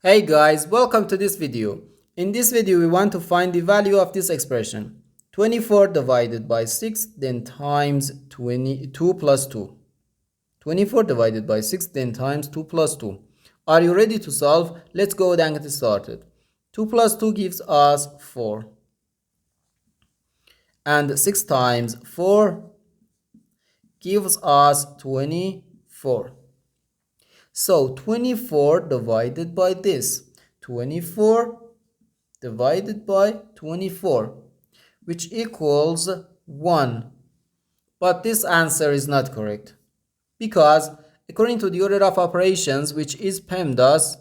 Hey guys, welcome to this video. In this video, we want to find the value of this expression. 24 divided by 6, then times 22 plus 2. 24 divided by 6, then times 2 plus 2. Are you ready to solve? Let's go ahead and get started. 2 plus 2 gives us 4. And 6 times 4 gives us 24. So 24 divided by this. 24 divided by 24, which equals 1. But this answer is not correct because according to the order of operations, which is PEMDAS,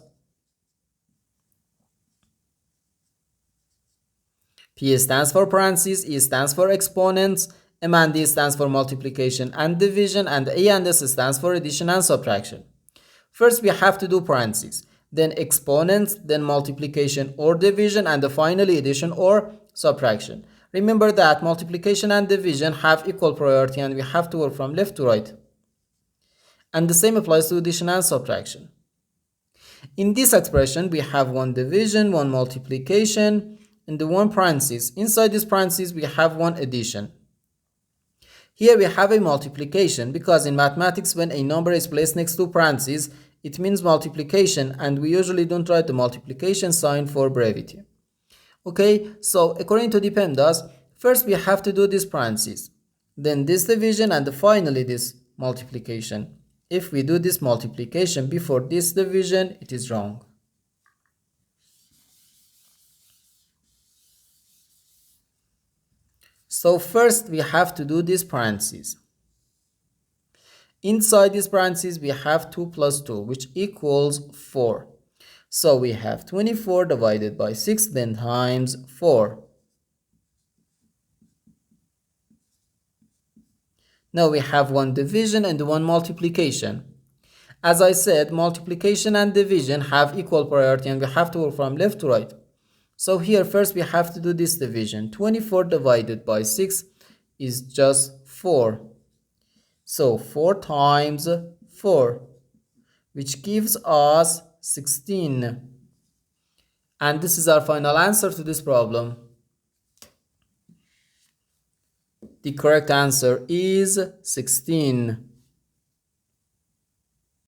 P stands for parentheses, E stands for exponents, M and D stands for multiplication and division, and A and S stands for addition and subtraction. First, we have to do parentheses, then exponents, then multiplication or division, and finally addition or subtraction. Remember that multiplication and division have equal priority and we have to work from left to right. And the same applies to addition and subtraction. In this expression, we have one division, one multiplication, and the one parentheses. Inside this parentheses, we have one addition. Here we have a multiplication because in mathematics, when a number is placed next to parentheses, it means multiplication, and we usually don't write the multiplication sign for brevity. Okay, so according to the PEMDAS, first we have to do this parentheses, then this division, and finally this multiplication. If we do this multiplication before this division, it is wrong. So first we have to do this parentheses. Inside this parentheses, we have 2 plus 2, which equals 4. So we have 24 divided by 6, then times 4. Now we have one division and one multiplication. As I said, multiplication and division have equal priority and we have to work from left to right. So here first we have to do this division. 24 divided by 6 is just 4. So 4 times 4, which gives us 16. And this is our final answer to this problem. The correct answer is 16.